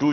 2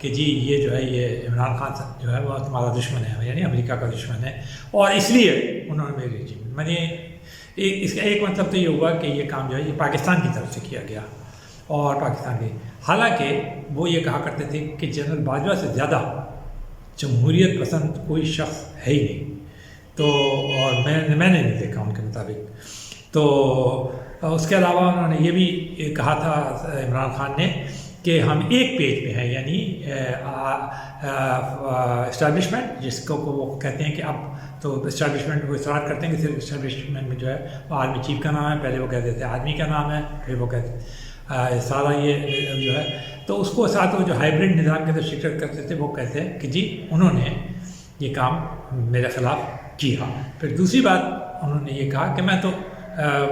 کہ جی یہ جو ہے یہ عمران خان جو ہے وہ تمہارا دشمن ہے، یعنی امریکہ کا دشمن ہے، اور اس لیے انہوں نے میری رجیم میں نے اس کا ایک مطلب تو یہ ہوا کہ یہ کام جو ہے یہ پاکستان کی طرف سے کیا گیا اور پاکستان کی، حالانکہ وہ یہ کہا کرتے تھے کہ جنرل باجوہ سے زیادہ جمہوریت پسند کوئی شخص ہے ہی نہیں، تو اور میں نے نہیں دیکھا ان کے مطابق۔ تو اس کے علاوہ انہوں نے یہ بھی کہا تھا عمران خان نے کہ ہم ایک پیج پہ ہیں، یعنی اسٹیبلشمنٹ، جس کو وہ کہتے ہیں کہ اب تو اسٹیبلشمنٹ کو اسٹارٹ کرتے ہیں کہ صرف اسٹیبلشمنٹ میں جو ہے وہ آرمی چیف کا نام ہے، پہلے وہ کہتے تھے آرمی کا نام ہے، پھر وہ کہتے سارا یہ جو ہے، تو اس کو ساتھ وہ جو ہائیبرڈ نظام کے اندر شکست کرتے تھے وہ کہتے ہیں کہ جی انہوں نے یہ کام میرے خلاف کیا۔ پھر دوسری بات انہوں نے یہ کہا کہ میں تو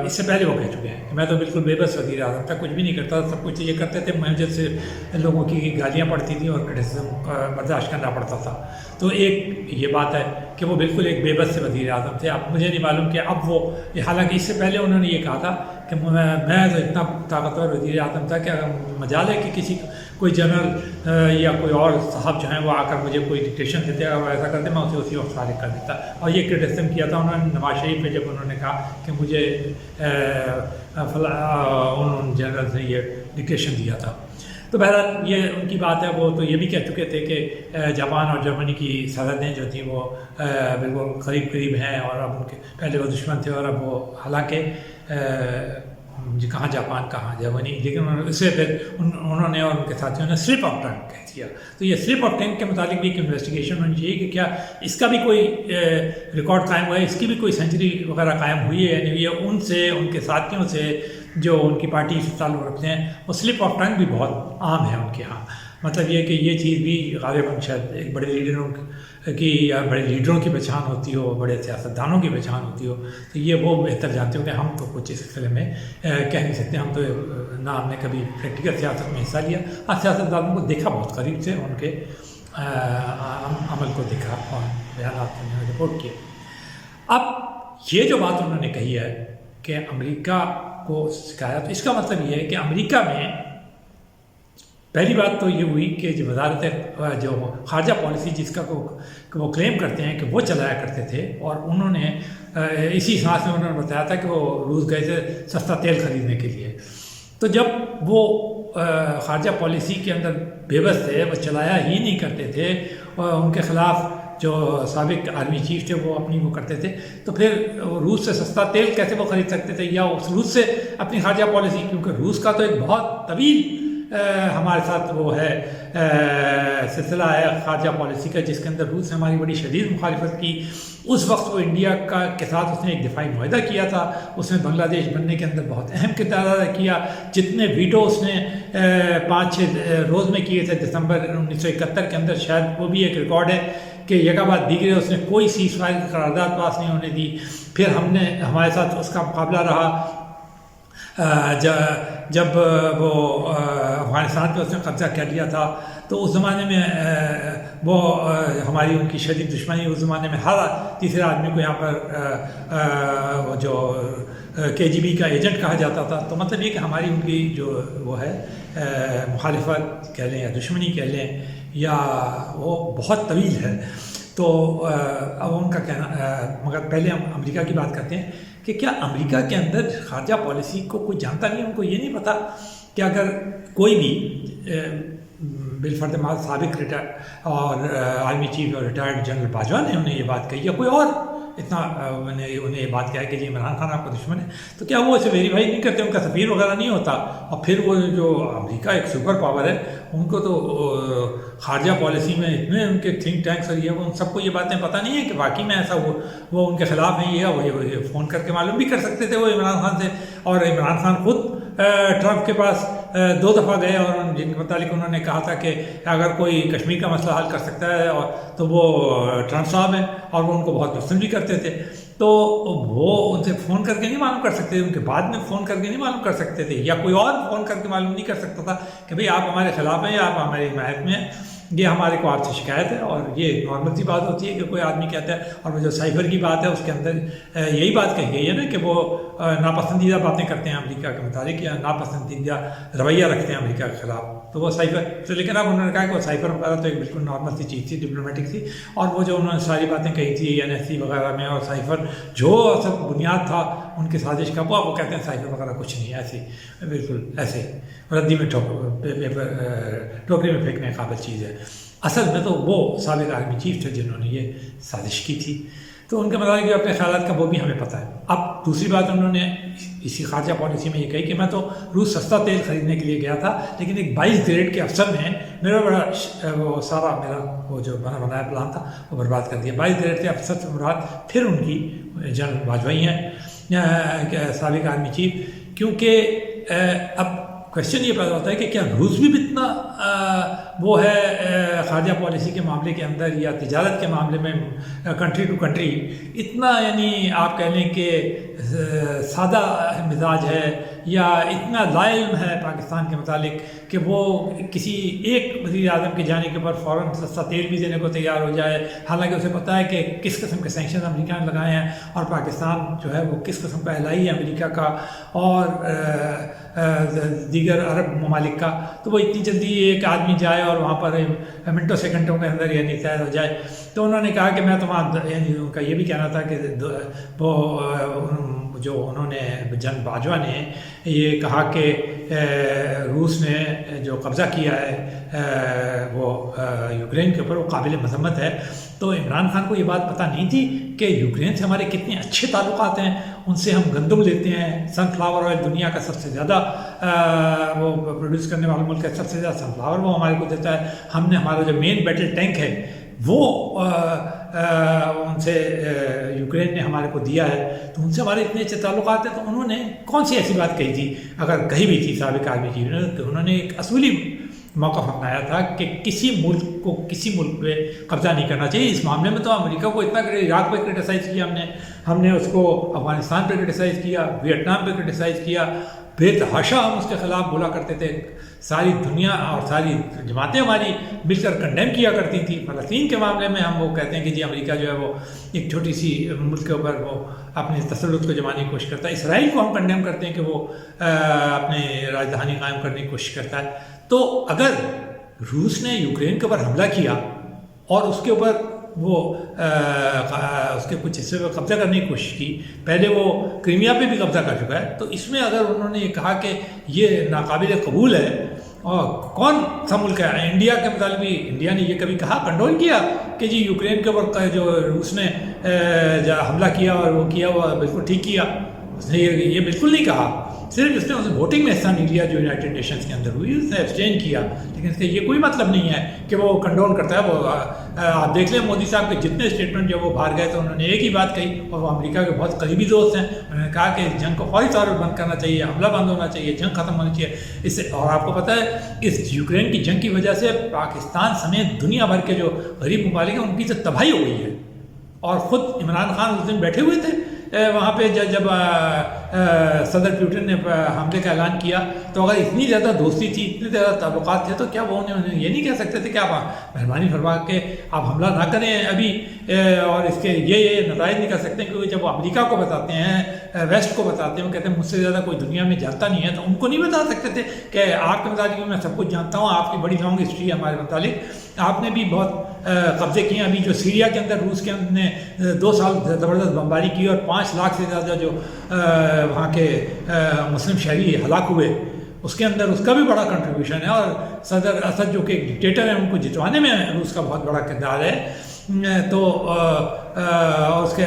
اس سے پہلے وہ کہہ چکے ہیں کہ میں تو بالکل بے بس وزیر اعظم تھا، کچھ بھی نہیں کرتا، سب کچھ یہ کرتے تھے، مجھے سے لوگوں کی گالیاں پڑتی تھیں اور کرٹیسزم برداشت کرنا پڑتا تھا۔ تو ایک یہ بات ہے کہ وہ بالکل ایک بے بس سے وزیر اعظم تھے۔ اب مجھے نہیں معلوم کہ اب وہ، حالانکہ اس سے پہلے انہوں نے یہ کہا تھا کہ میں تو اتنا طاقتور وزیر اعظم تھا کہ اگر مجال ہے کہ کسی کوئی جنرل یا کوئی اور صاحب جو ہیں وہ آ کر مجھے کوئی ڈکٹیشن دیتے، اگر وہ ایسا کرتے میں اسے اسی وقت فارغ کر دیتا، اور یہ کرٹیسزم کیا تھا انہوں نے نواز شریف پہ، جب انہوں نے کہا کہ مجھے ان جنرلز نے یہ ڈکٹیشن دیا تھا۔ تو بہرحال یہ ان کی بات ہے، وہ تو یہ بھی کہہ چکے تھے کہ جاپان اور جرمنی کی سرحدیں جو تھیں وہ بالکل قریب قریب ہیں، اور اب ان کے پہلے وہ دشمن تھے اور اب وہ، حالانکہ کہاں جاپان کہاں جرمنی، لیکن اس سے پھر انہوں نے اور ان کے ساتھیوں نے سلپ آف ٹنگ کہہ دیا۔ تو یہ سلپ آف ٹنگ کے متعلق بھی ایک انویسٹیگیشن ہونی چاہیے کہ کیا اس کا بھی کوئی ریکارڈ قائم ہوا ہے، اس کی بھی کوئی سینچری وغیرہ قائم ہوئی ہے یا نہیں ہوئی ہے، ان سے، ان کے ساتھیوں سے جو ان کی پارٹی سے تعلق رکھتے ہیں، وہ سلپ آف ٹنگ بھی بہت عام ہے ان کے ہاں۔ مطلب یہ کہ یہ چیز بھی غالباً شاید ایک بڑے لیڈروں کی یا بڑے لیڈروں کی پہچان ہوتی ہو، بڑے سیاستدانوں کی پہچان ہوتی ہو، تو یہ وہ بہتر جانتے ہو کہ ہم تو کچھ اس سلسلے میں کہہ نہیں سکتے، ہم تو نہ ہم نے کبھی پریکٹیکل سیاست میں حصہ لیا، سیاستدانوں کو دیکھا بہت قریب سے، ان کے عمل کو دیکھا اور بیانات انہوں نے رپورٹ کیے۔ اب یہ جو بات انہوں نے کہی ہے کہ امریکہ کو سکھایا، تو اس کا مطلب یہ ہے کہ امریکہ میں پہلی بات تو یہ ہوئی کہ جو وزارت جو خارجہ پالیسی جس کا وہ کلیم کرتے ہیں کہ وہ چلایا کرتے تھے، اور انہوں نے اسی سانس میں انہوں نے بتایا تھا کہ وہ روس گئے تھے سستا تیل خریدنے کے لیے، تو جب وہ خارجہ پالیسی کے اندر بے بس تھے، وہ چلایا ہی نہیں کرتے تھے، اور ان کے خلاف جو سابق آرمی چیف تھے وہ اپنی وہ کرتے تھے، تو پھر روس سے سستا تیل کیسے وہ خرید سکتے تھے، یا اس روس سے اپنی خارجہ پالیسی، کیونکہ روس کا تو ایک بہت طویل ہمارے ساتھ وہ ہے سلسلہ ہے خارجہ پالیسی کا، جس کے اندر روس نے ہماری بڑی شدید مخالفت کی۔ اس وقت وہ انڈیا کے ساتھ اس نے ایک دفاعی معاہدہ کیا تھا، اس نے بنگلہ دیش بننے کے اندر بہت اہم کردار ادا کیا، جتنے ویٹو اس نے 5-6 روز میں کیے تھے دسمبر 1971 کے اندر، شاید وہ بھی ایک ریکارڈ ہے کہ یکا بعد دیگرے اس نے کوئی سیز فائر کی قرارداد پاس نہیں ہونے دی۔ پھر ہمارے ساتھ اس کا مقابلہ رہا جب وہ افغانستان پہ اس نے قبضہ کر لیا تھا، تو اس زمانے میں وہ ہماری ان کی شدید دشمنی، اس زمانے میں ہر تیسرے آدمی کو یہاں پر وہ جو KGB کا ایجنٹ کہا جاتا تھا، تو مطلب یہ کہ ہماری ان کی جو وہ ہے مخالفت کہہ لیں یا دشمنی کہہ لیں، یا وہ بہت طویل ہے۔ تو اب ان کا کہنا، مگر پہلے ہم امریکہ کی بات کرتے ہیں کہ کیا امریکہ کے اندر خارجہ پالیسی کو کوئی جانتا نہیں، ان کو یہ نہیں پتا کہ اگر کوئی بھی بالفرد مال سابق اور آرمی چیف اور ریٹائرڈ جنرل باجوہ نے انہیں یہ بات کہی، یا کوئی اور اتنا انہیں یہ بات کہا کہ جی عمران خان آپ کا دشمن ہے، تو کیا وہ اسے ویریفائی نہیں کرتے، ان کا سفیر وغیرہ نہیں ہوتا؟ اور پھر وہ جو امریکہ ایک سپر پاور ہے، ان کو تو خارجہ پالیسی میں اتنے ان کے تھنک ٹینکس اور یہ ان سب کو یہ باتیں پتہ نہیں ہے کہ واقعی میں ایسا وہ ان کے خلاف ہیں، یہ فون کر کے معلوم بھی کر سکتے تھے وہ عمران خان سے، اور عمران خان خود ٹرمپ کے پاس 2 دفعہ گئے، اور جن کے متعلق انہوں نے کہا تھا کہ اگر کوئی کشمیر کا مسئلہ حل کر سکتا ہے تو وہ ٹرمپ صاحب ہیں، اور وہ ان کو بہت پسند بھی کرتے تھے، تو وہ ان سے فون کر کے نہیں معلوم کر سکتے تھے، ان کے بعد میں فون کر کے نہیں معلوم کر سکتے تھے، یا کوئی اور فون کر کے معلوم نہیں کر سکتا تھا کہ بھئی آپ ہمارے خلاف ہیں یا آپ ہماری حمایت میں ہیں۔ یہ ہمارے کو آپ سے شکایت ہے، اور یہ نارمل سی بات ہوتی ہے کہ کوئی آدمی کہتا ہے. اور وہ جو سائفر کی بات ہے اس کے اندر یہی بات کہی گئی ہے نا کہ وہ ناپسندیدہ باتیں کرتے ہیں امریکہ کے متعلق، یا ناپسندیدہ رویہ رکھتے ہیں امریکہ کے خلاف، تو وہ سائفر تو. لیکن اب انہوں نے کہا کہ وہ سائفر وغیرہ تو ایک بالکل نارمل سی چیز تھی، ڈپلومیٹک تھی، اور وہ جو انہوں نے ساری باتیں کہی تھی NSC وغیرہ میں اور سائفر جو اصل بنیاد تھا ان کی سازش کا، وہ کہتے ہیں سائفر وغیرہ کچھ نہیں، ایسی بالکل ایسے ردی میں ٹوکری میں پھینکنے قابل چیز ہے. اصل میں تو وہ سابق آرمی چیف تھے جنہوں نے یہ سازش کی تھی، تو ان کے متعلق جو اپنے خیالات کا وہ بھی ہمیں پتہ ہے. اب دوسری بات انہوں نے اسی خارجہ پالیسی میں یہ کہی کہ میں تو روس سستا تیل خریدنے کے لیے گیا تھا، لیکن ایک 22 گریڈ کے افسر نے میرا بڑا وہ سارا میرا وہ جو بنایا پلان تھا وہ برباد کر دیا. 22 گریڈ کے افسر سے مراد پھر ان کی جنرل باجوئی ہیں، سابق آرمی چیف. کیونکہ اب کوشچن یہ پیدا ہوتا ہے کہ کیا روس بھی اتنا وہ ہے خارجہ پالیسی کے معاملے کے اندر یا تجارت کے معاملے میں کنٹری ٹو کنٹری اتنا، یعنی آپ کہہ لیں کہ سادہ مزاج ہے یا اتنا لا علم ہے پاکستان کے متعلق کہ وہ کسی ایک وزیر اعظم کے جانے کے اوپر فوراً سستا تیل بھی دینے کو تیار ہو جائے، حالانکہ اسے پتہ ہے کہ کس قسم کے سینکشن امریکہ نے لگائے ہیں اور پاکستان جو ہے وہ کس قسم کا الہی ہے امریکہ کا اور دیگر عرب ممالک کا. تو وہ اتنی جلدی ایک آدمی جائے اور وہاں پر منٹوں سیکنڈوں کے اندر یعنی طے ہو جائے. تو انہوں نے کہا کہ میں تو وہاں، یعنی ان کا یہ بھی کہنا تھا کہ وہ جو انہوں نے جنرل باجوہ نے یہ کہا کہ روس نے جو قبضہ کیا ہے وہ یوکرین کے اوپر وہ قابل مذمت ہے. تو عمران خان کو یہ بات پتہ نہیں تھی کہ یوکرین سے ہمارے کتنے اچھے تعلقات ہیں، ان سے ہم گندم لیتے ہیں، سن فلاور آئل دنیا کا سب سے زیادہ وہ پروڈیوس کرنے والا ملک ہے، سب سے زیادہ سن فلاور وہ ہمارے کو دیتا ہے. ہم نے ہمارا جو مین بیٹل ٹینک ہے وہ ان سے یوکرین نے ہمارے کو دیا ہے، تو ان سے ہمارے اتنے اچھے تعلقات ہیں. تو انہوں نے کون سی ایسی بات کہی تھی، اگر کہی بھی تھی سابق آرمی چیف نے، تو انہوں نے ایک اصولی موقف اپنایا تھا کہ کسی ملک کو کسی ملک پہ قبضہ نہیں کرنا چاہیے. اس معاملے میں تو امریکہ کو اتنا عراق پہ کرٹیسائز کیا ہم نے اس کو افغانستان پہ کرٹیسائز کیا، ویتنام پہ کرٹیسائز کیا، بے تحاشا ہم اس کے خلاف بولا کرتے تھے. ساری دنیا اور ساری جماعتیں ہماری مل کر کنڈیم کیا کرتی تھیں. فلسطین کے معاملے میں ہم وہ کہتے ہیں کہ جی امریکہ جو ہے وہ ایک چھوٹی سی ملک کے اوپر وہ اپنے تسلط کو جمانے کی کوشش کرتا ہے. اسرائیل کو ہم کنڈیم کرتے ہیں کہ وہ اپنے راجدھانی قائم کرنے کی کوشش کرتا ہے. تو اگر روس نے یوکرین کے اوپر حملہ کیا اور اس کے اوپر وہ اس کے کچھ حصے پہ قبضہ کرنے کی کوشش کی، پہلے وہ کرائمیا پہ بھی قبضہ کر چکا ہے، تو اس میں اگر انہوں نے یہ کہا کہ یہ ناقابل قبول ہے، اور کون سا ملک ہے انڈیا کے متعلق بھی انڈیا نے یہ کبھی کہا، کنڈول کیا کہ جی یوکرین کے اوپر جو روس نے حملہ کیا اور وہ کیا وہ بالکل ٹھیک کیا؟ اس نے یہ بالکل نہیں کہا. صرف اس نے ووٹنگ میں حصہ نہیں لیا جو یونائٹڈ نیشنز کے اندر ہوئی، اس نے ایبسٹین کیا، لیکن اس کا یہ کوئی مطلب نہیں ہے کہ وہ کنڈون کرتا ہے. وہ آپ دیکھ لیں مودی صاحب کے جتنے اسٹیٹمنٹ جب وہ باہر گئے تو انہوں نے ایک ہی بات کہی، اور وہ امریکہ کے بہت قریبی دوست ہیں. انہوں نے کہا کہ جنگ کو فوری طور پر بند کرنا چاہیے، حملہ بند ہونا چاہیے، جنگ ختم ہونی چاہیے. اس سے اور آپ کو پتہ ہے اس یوکرین کی جنگ کی وجہ سے پاکستان سمیت دنیا بھر کے جو غریب ممالک ہیں ان کی تو تباہی ہو گئی ہے. اور خود عمران خان اس دن بیٹھے ہوئے تھے وہاں پہ جب صدر پیوٹن نے حملے کا اعلان کیا، تو اگر اتنی زیادہ دوستی تھی، اتنے زیادہ تعلقات تھے، تو کیا وہ انہیں یہ نہیں کہہ سکتے تھے کہ آپ مہربانی فرما کے آپ حملہ نہ کریں ابھی، اور اس کے یہ نتائج نہیں کر سکتے؟ کیونکہ جب وہ امریکہ کو بتاتے ہیں، ویسٹ کو بتاتے ہیں، وہ کہتے ہیں مجھ سے زیادہ کوئی دنیا میں جانتا نہیں ہے، تو ان کو نہیں بتا سکتے تھے کہ آپ کے متعلق میں سب کچھ جانتا ہوں، آپ کی بڑی لانگ ہسٹری ہے ہمارے متعلق، آپ نے بھی بہت قبضے کیے. ابھی جو سیریا کے اندر روس کے نے 2 سال زبردست بمباری کی اور 5 لاکھ سے زیادہ جو وہاں کے مسلم شہری ہلاک ہوئے، اس کے اندر اس کا بھی بڑا کنٹریبیوشن ہے. اور صدر اسد جو کہ ایک ڈکٹیٹر ہیں، ان کو جتوانے میں روس کا بہت بڑا کردار ہے. تو اس کے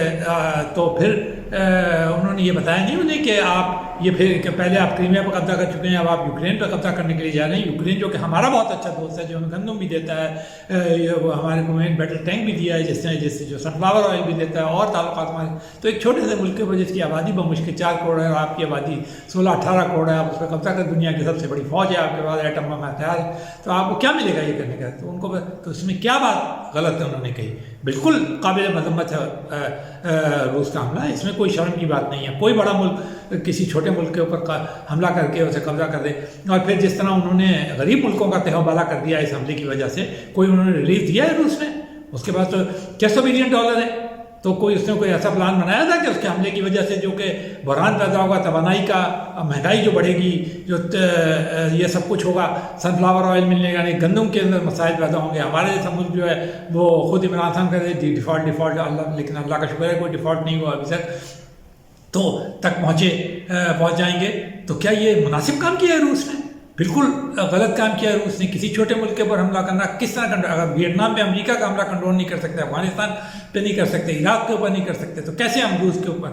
تو پھر انہوں نے یہ بتایا نہیں انہیں کہ آپ یہ پھر کہ پہلے آپ کرائمیا پہ قبضہ کر چکے ہیں، اب آپ یوکرین پہ قبضہ کرنے کے لیے جا رہے ہیں. یوکرین جو کہ ہمارا بہت اچھا دوست ہے، جو ہمیں گندم بھی دیتا ہے، وہ ہمارے کو مین بیٹل ٹینک بھی دیا ہے، جس سے جو سن فلاور آئل بھی دیتا ہے، اور تعلقات ہمارے. تو ایک چھوٹے سے ملک کے اوپر جس کی آبادی بمشکل 4 کروڑ ہے، اور آپ کی آبادی 16-18 کروڑ ہے، آپ اس پہ قبضہ کر، دنیا کی سب سے بڑی فوج ہے آپ کے پاس، ایٹم بم ہتھیار ہے، تو آپ کو کیا ملے گا یہ کرنے کا؟ تو ان کو تو اس میں کیا بات غلط ہے انہوں نے کہی؟ بالکل قابل مذمت ہے روس کا حملہ، اس میں کوئی شرم کی بات نہیں ہے. کوئی بڑا ملک کسی چھوٹے چھوٹے ملک کے اوپر حملہ کر کے اسے قبضہ کر دے. اور پھر جس طرح انہوں نے غریب ملکوں کا تہو بالا کر دیا اس حملے کی وجہ سے, کوئی انہوں نے ریلیف دیا ہے روس نے؟ اس کے پاس تو $600 بلین ہے. تو کوئی اس نے کوئی ایسا پلان بنایا تھا کہ اس کے حملے کی وجہ سے جو کہ بحران پیدا ہوگا, توانائی کا, مہنگائی جو بڑھے گی, جو یہ سب کچھ ہوگا, سن فلاور آئل ملنے کا نہیں, گندم کے اندر مسائل پیدا ہوں گے. ہمارے جیسا ملک جو ہے وہ خود عمران خان کہتے ہیں ڈیفالٹ اللہ, لیکن اللہ کا شکر ہے کوئی ڈیفالٹ نہیں ہوا ابھی تک, تو تک پہنچ جائیں گے. تو کیا یہ مناسب کام کیا ہے روس نے؟ بالکل غلط کام کیا ہے روس نے. کسی چھوٹے ملک کے اوپر حملہ کرنا کس طرح کنٹرول, اگر ویتنام پہ امریکہ کا حملہ کنٹرول نہیں کر سکتے, افغانستان پہ نہیں کر سکتے, عراق کے اوپر نہیں کر سکتے, تو کیسے ہم روس کے اوپر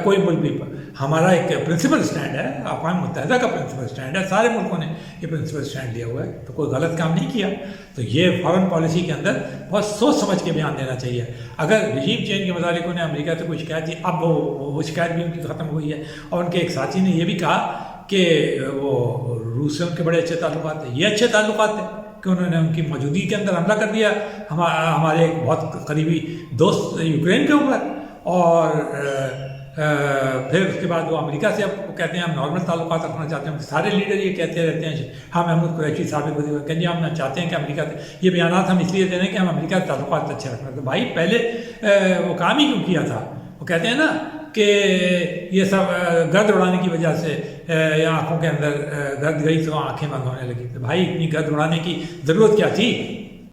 کوئی ملک بھی پر. ہمارا ایک پرنسپل سٹینڈ ہے, اقوام متحدہ کا پرنسپل سٹینڈ ہے, سارے ملکوں نے یہ پرنسپل سٹینڈ لیا ہوا ہے, تو کوئی غلط کام نہیں کیا. تو یہ فارن پالیسی کے اندر بہت سوچ سمجھ کے بیان دینا چاہیے. اگر رجیم چینج کے مظاہروں نے امریکہ سے کوئی شکایت کی, اب وہ شکایت بھی ان کی ختم ہوئی ہے. اور ان کے ایک ساتھی نے یہ بھی کہا کہ وہ روس سے ان کے بڑے اچھے تعلقات ہیں. یہ اچھے تعلقات ہیں کہ انہوں نے ان کی موجودگی کے اندر حملہ کر دیا ہمارے ایک بہت قریبی دوست یوکرین کے اوپر, اور پھر اس کے بعد وہ امریکہ سے اب کہتے ہیں ہم نارمل تعلقات رکھنا چاہتے ہیں. سارے لیڈر یہ کہتے رہتے ہیں. ہاں محمود قریشی صاحب کہ جی ہم چاہتے ہیں کہ امریکہ سے, یہ بیانات ہم اس لیے دے رہے ہیں کہ ہم امریکہ سے تعلقات اچھے رکھنا. تو بھائی پہلے وہ کام ہی کیوں کیا تھا؟ وہ کہتے ہیں نا کہ یہ سب گرد اڑانے کی وجہ سے یا آنکھوں کے اندر گرد گئی تو آنکھیں بند ہونے لگی. تو بھائی اتنی گرد اڑانے کی ضرورت کیا تھی؟